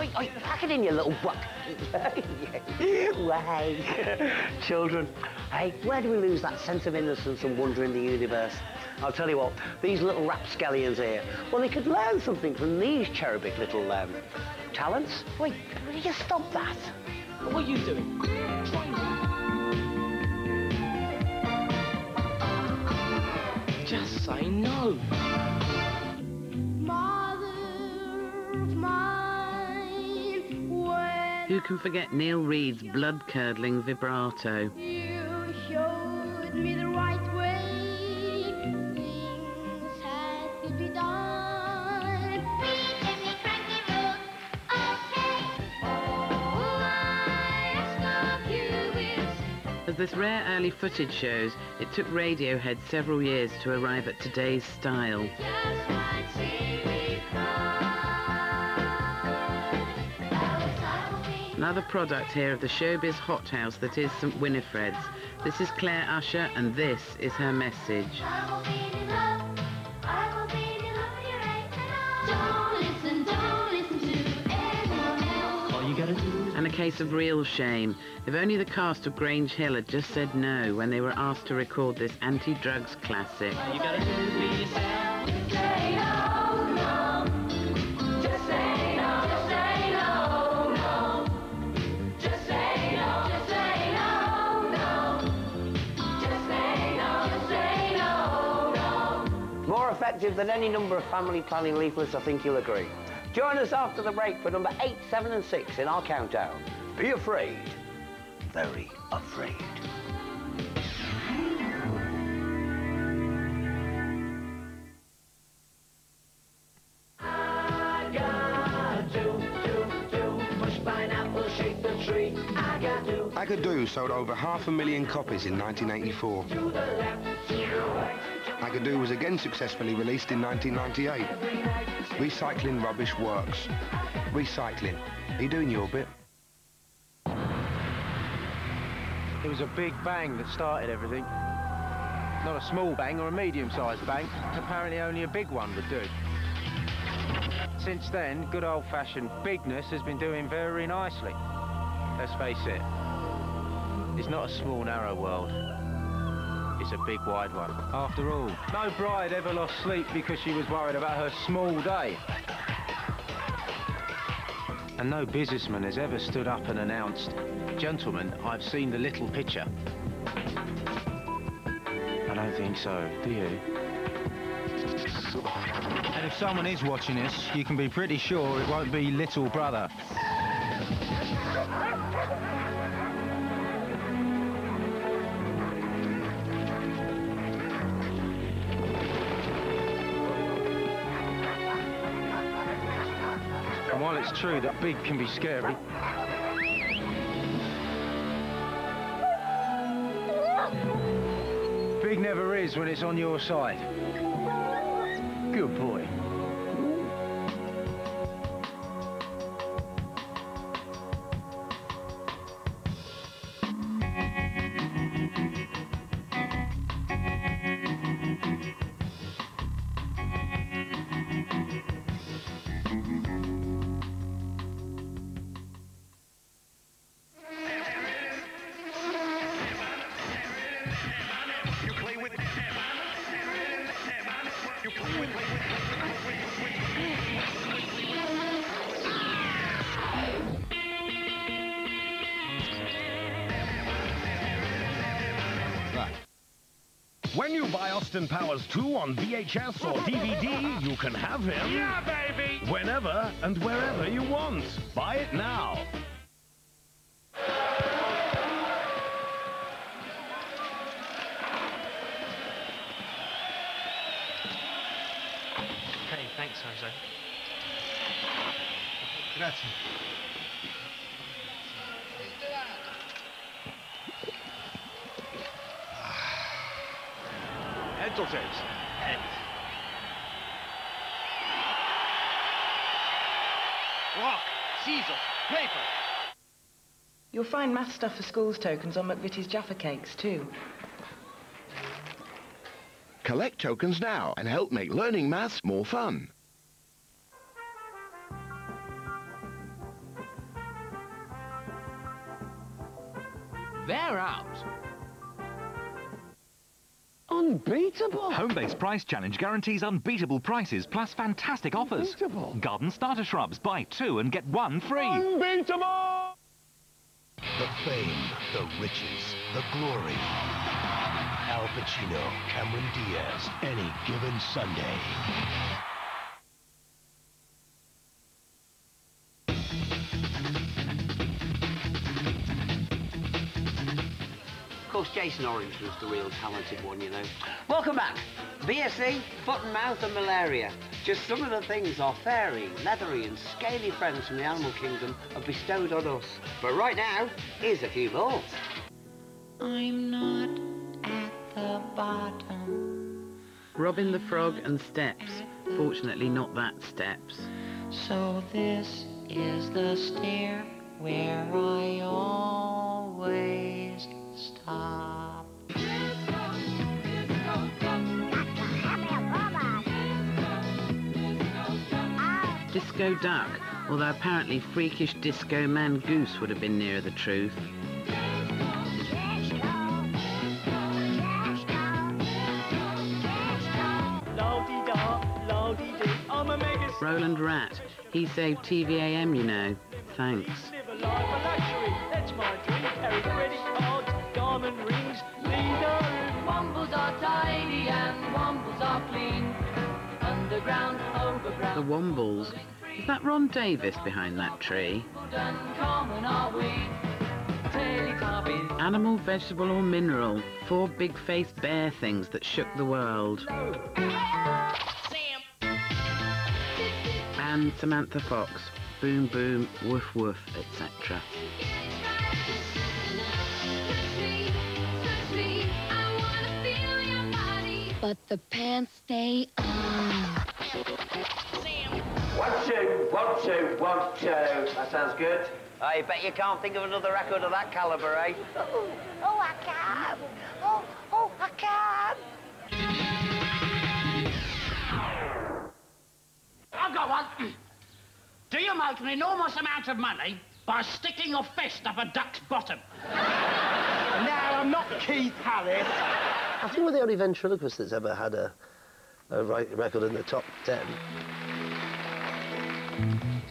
Oi, oi, pack it in, you little buck. Why? Children, hey, where do we lose that sense of innocence and wonder in the universe? I'll tell you what, these little rapscallions here, well, they could learn something from these cherubic little talents. Wait, will you stop that? What are you doing? Just say no. Who can forget Neil Reed's blood-curdling vibrato? You showed me the right way. Things had to be done. We can be cranky road, okay. Oh, I love you. As this rare early footage shows, it took Radiohead several years to arrive at today's style. Just might see me cry. Another product here of the showbiz hothouse that is St Winifred's. This is Claire Usher, and this is her message. I will be in love. I will be in love with your right. Don't listen to anyone else. All you gotta do. And a case of real shame. If only the cast of Grange Hill had just said no when they were asked to record this anti-drugs classic. All you gotta do is be yourself. Say no, no. Just say no. Just say no, no. Just say no. Just say no, no. Just say no. Just say no, no. More effective than any number of family planning leaflets, I think you'll agree. Join us after the break for number 8, 7 and 6 in our countdown. Be afraid. Very afraid. I got to push pineapple, shake the tree. I got to. I Could Do sold over 500,000 copies in 1984. To the left, to the right. I Could Do was again successfully released in 1998. Recycling rubbish works. Recycling. Are you doing your bit? It was a big bang that started everything. Not a small bang or a medium-sized bang. Apparently only a big one would do. Since then, good old-fashioned bigness has been doing very nicely. Let's face it, it's not a small, narrow world. It's a big, wide one. After all, no bride ever lost sleep because she was worried about her small day. And no businessman has ever stood up and announced, "Gentlemen, I've seen the little picture." I don't think so, do you? And if someone is watching this, you can be pretty sure it won't be little brother. And while it's true that big can be scary, big never is when it's on your side. Good boy. When you buy Austin Powers 2 on VHS or DVD, you can have him... Yeah, baby! Whenever and wherever you want. Buy it now. Okay, thanks, Jose. Grazie. Heads or tails? Heads. Rock, scissors, paper. You'll find math stuff for schools tokens on McVitie's Jaffa Cakes too. Collect tokens now and help make learning maths more fun. they're out. Unbeatable! Home-based price challenge guarantees unbeatable prices plus fantastic offers. Unbeatable! Garden starter shrubs, buy 2 and get 1 free. Unbeatable! The fame, the riches, the glory. Al Pacino, Cameron Diaz, any given Sunday. Of course, Jason Orange was the real talented one, you know. Welcome back. BSE, foot and mouth and malaria. Just some of the things our fairy, leathery and scaly friends from the animal kingdom have bestowed on us. But right now, here's a few more. I'm not at the bottom. Robin the Frog and Steps. Fortunately, not that Steps. So this is the stair where I always stop. Disco Duck, although apparently freakish Disco Man Goose would have been nearer the truth. Roland Rat, he saved TVAM, you know. Thanks. Wombles are tidy and wombles are clean. Underground, overground. The Wombles. Is that Ron Davis behind that tree? Uncommon are we. Teletubbies. Animal, vegetable or mineral. 4 big-faced bear things that shook the world. And Samantha Fox. Boom boom, woof woof, etc. But the pants stay on. 1, 2, 1, 2, 1, 2. That sounds good. I bet you can't think of another record of that caliber, eh? Oh, I can. Oh, I can. I've got one. Do you make an enormous amount of money by sticking your fist up a duck's bottom? No, I'm not Keith Harris. I think we're the only ventriloquist that's ever had a record in the top 10.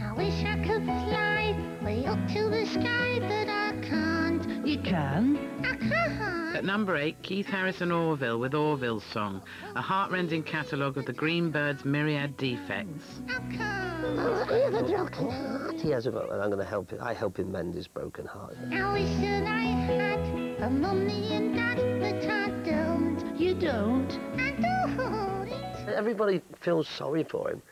I wish I could fly way up to the sky, but I can't. You can. I can't. At number 8, Keith Harris and Orville with Orville's Song, a heart-rending catalogue of the green bird's myriad defects. I can't. I have a broken heart. He has a broken, and I'm going to help him. I help him mend his broken heart. I wish that I had a mummy and dad, but I don't. You don't? I don't. Everybody feels sorry for him.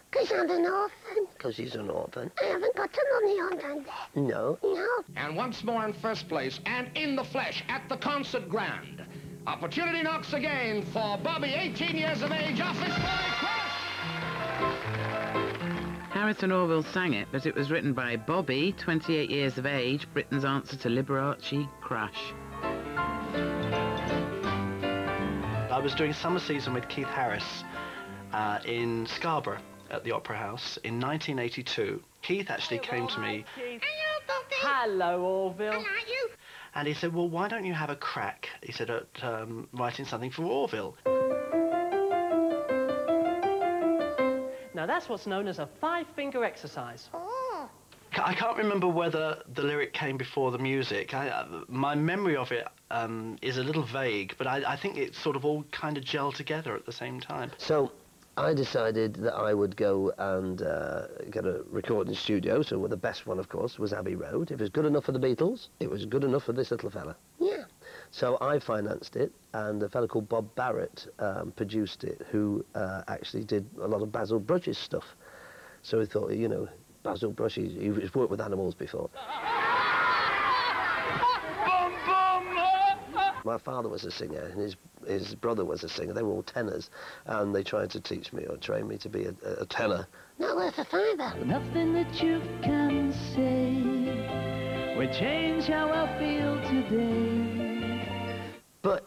Because I'm an orphan. Because he's an orphan. I haven't got the money on them there. No. No. And once more in first place and in the flesh at the concert grand. Opportunity knocks again for Bobby, 18 years of age, off his boy Crush. Harris and Orville sang it, but it was written by Bobby, 28 years of age, Britain's answer to Liberace Crush. I was doing summer season with Keith Harris in Scarborough at the Opera House in 1982. Keith actually came to me. Hello, Orville. Hello, you. And he said, well, why don't you have a crack, he said, at writing something for Orville. Now, that's what's known as a 5-finger exercise. Oh. I can't remember whether the lyric came before the music. My memory of it is a little vague, but I think it sort of all kind of gelled together at the same time. So I decided that I would go and get a recording studio. So the best one, of course, was Abbey Road. If it was good enough for the Beatles, it was good enough for this little fella. Yeah. So I financed it, and a fella called Bob Barrett produced it, who actually did a lot of Basil Brush's stuff. So he thought, you know, Basil Brush, he's worked with animals before. My father was a singer, and his brother was a singer. They were all tenors, and they tried to teach me or train me to be a tenor. Not worth a fiver. Nothing that you can say will change how I feel today. But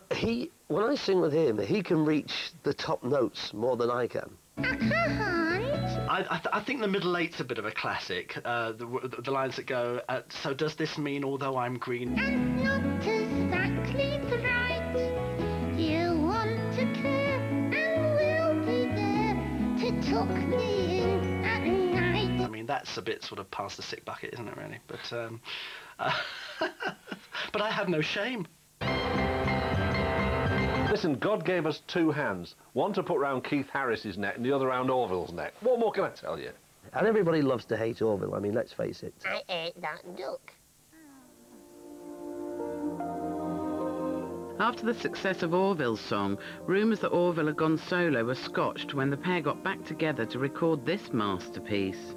when I sing with him, he can reach the top notes more than I can. I can't. I think the middle eight's a bit of a classic. The lines that go, so does this mean although I'm green? And not exactly the right. You want to care and we'll be there to tuck me in at night. I mean, that's a bit sort of past the sick bucket, isn't it, really? But, but I have no shame. Listen, God gave us two hands, one to put round Keith Harris's neck and the other round Orville's neck. What more can I tell you? And everybody loves to hate Orville, I mean, let's face it. I ate that duck. After the success of Orville's song, rumours that Orville had gone solo were scotched when the pair got back together to record this masterpiece.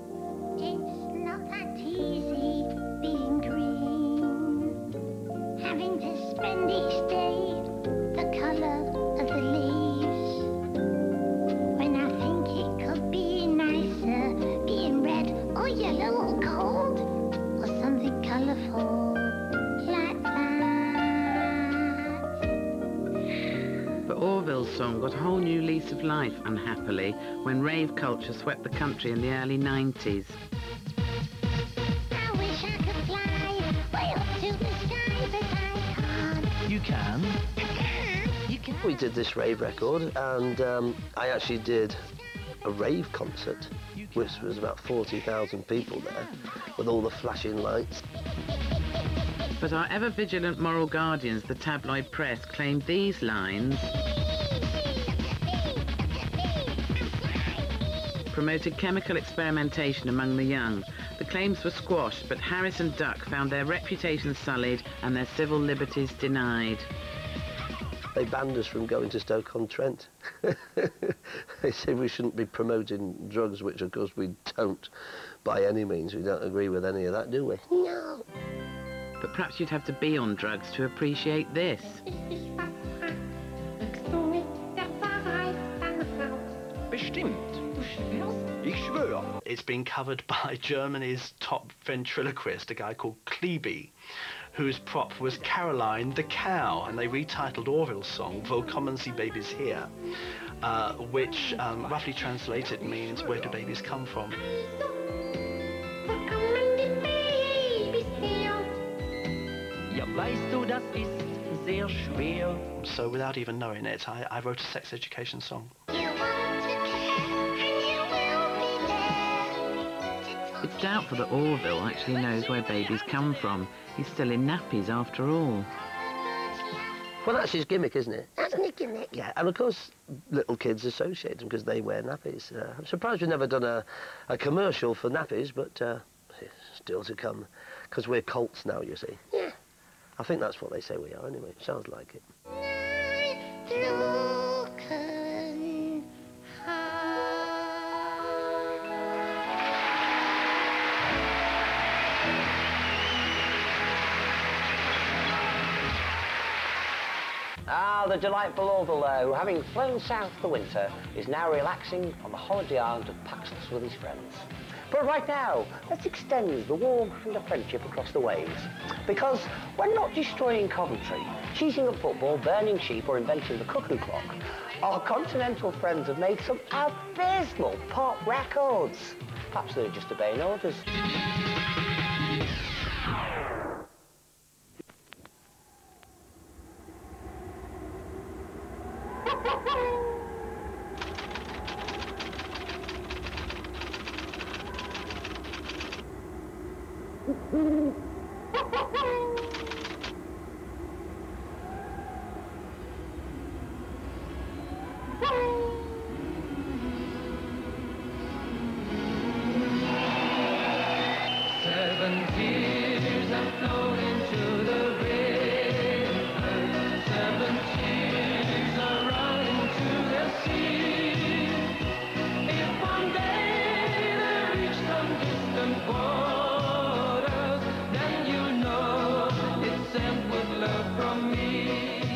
It's not that easy being green, having to spend each day the colour of the leaves, when I think it could be nicer being red or yellow or gold or something colourful like that. But Orville's song got a whole new lease of life, unhappily, when rave culture swept the country in the early 90s. I wish I could fly way up to the sky, but I can't. You can. We did this rave record, and I actually did a rave concert, which was about 40,000 people there, with all the flashing lights. But our ever-vigilant moral guardians, the tabloid press, claimed these lines promoted chemical experimentation among the young. The claims were squashed, but Harris and Duck found their reputations sullied and their civil liberties denied. They banned us from going to Stoke-on-Trent. They said we shouldn't be promoting drugs, which of course we don't by any means. We don't agree with any of that, do we? No. But perhaps you'd have to be on drugs to appreciate this. Bestimmt. Ich schwöre. It's been covered by Germany's top ventriloquist, a guy called Klebe, whose prop was Caroline the Cow, and they retitled Orville's song, Wo kommen Sie Babies her, which roughly translated means, where do babies come from? Ja, weißt du, das ist sehr schwer. So without even knowing it, I wrote a sex education song. It's doubtful that Orville actually knows where babies come from. He's still in nappies after all. Well, that's his gimmick, isn't it? That's my gimmick. Yeah, and of course, little kids associate them because they wear nappies. I'm surprised we've never done a commercial for nappies, but still to come, because we're colts now, you see. Yeah. I think that's what they say we are, anyway. It sounds like it. Ah, the delightful Orville, though, having flown south for winter, is now relaxing on the holiday island of Paxos with his friends. But right now, let's extend the warmth and the friendship across the waves. Because we're not destroying Coventry, cheating at football, burning sheep, or inventing the cuckoo clock. Our continental friends have made some abysmal pop records. Perhaps they're just obeying orders.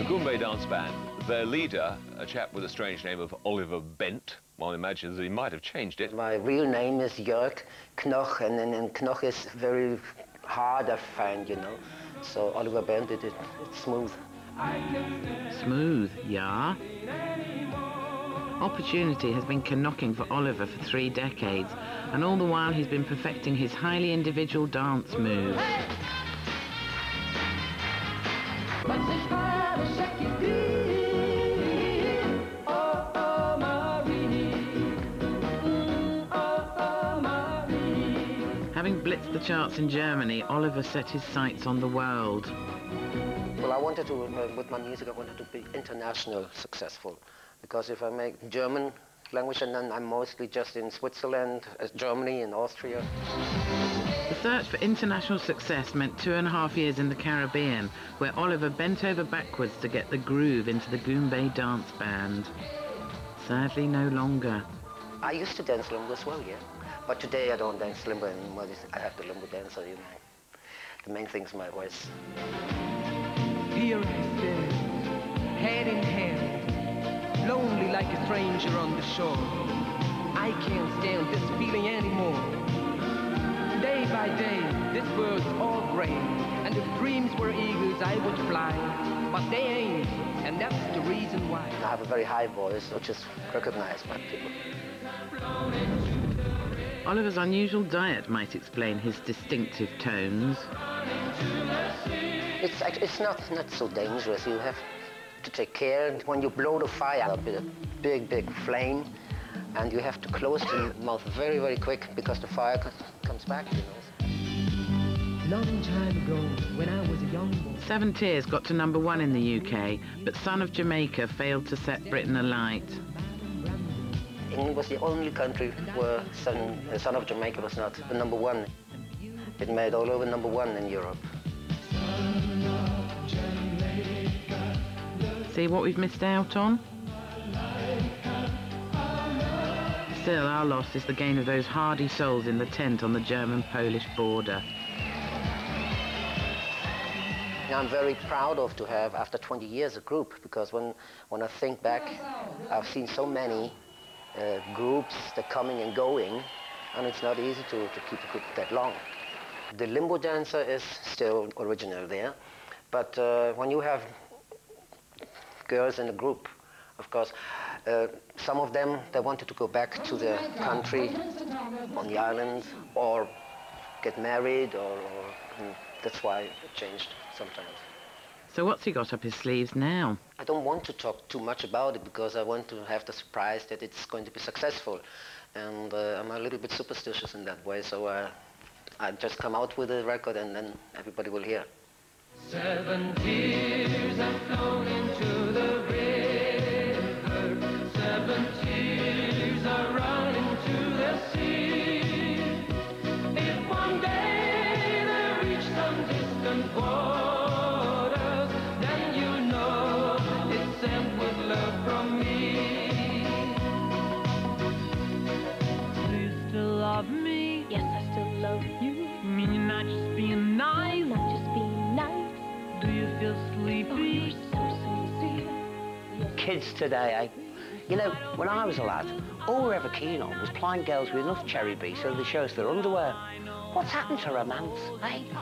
Goombay Dance Band, their leader, a chap with a strange name of Oliver Bent, one imagines that he might have changed it. My real name is Jörg Knoch, and Knoch is very hard to find, you know. So Oliver Bent did it. It's smooth. Smooth, yeah. Opportunity has been knocking for Oliver for 3 decades, and all the while he's been perfecting his highly individual dance moves. Having blitzed the charts in Germany, Oliver set his sights on the world. Well, I wanted to, with my music, I wanted to be international successful. Because if I make German language, and then I'm mostly just in Switzerland, Germany and Austria. The search for international success meant 2.5 years in the Caribbean, where Oliver bent over backwards to get the groove into the Goombay Dance Band. Sadly, no longer. I used to dance limbo as well, yeah. But today I don't dance limbo anymore. I have the limbo dancer, you know. The main thing is my voice. Here I stand, hand in hand, lonely like a stranger on the shore. I can't stand this feeling anymore. Day by day, this world's all gray, and if dreams were eagles, I would fly. But they ain't, and that's the reason why. I have a very high voice, which is recognized by people. Oliver's unusual diet might explain his distinctive tones. It's not so dangerous. You have to take care. When you blow the fire up with a big flame, and you have to close the mouth very, very quick because the fire comes back, you know. Long time ago, when I was a young boy. 7 Tears got to #1 in the UK, but Son of Jamaica failed to set Britain alight. England was the only country where Son of Jamaica was not the #1. It made all over #1 in Europe. See what we've missed out on? Still, our loss is the gain of those hardy souls in the tent on the German-Polish border. I'm very proud to have, after 20 years, a group, because when I think back, I've seen so many groups that coming and going, and it's not easy to keep a group that long. The limbo dancer is still original there, but when you have girls in a group, of course, some of them, they wanted to go back to their country on the island or get married, or that's why it changed sometimes. So what's he got up his sleeves now? I don't want to talk too much about it because I want to have the surprise that it's going to be successful. And I'm a little bit superstitious in that way, so I just come out with a record and then everybody will hear. 7 tears have flown into the river. 7 tears are running to the sea. If one day they reach some distant waters, then you know it's sent with love from me. Do you still love me? Yes, I still love you. You mean you're not just being nice? Not just being nice. Do you feel sleepy? Oh, you're so sincere. Kids today, you know, when I was a lad, all we were ever keen on was plying girls with enough cherry bee so they show us their underwear. What's happened to romance, eh?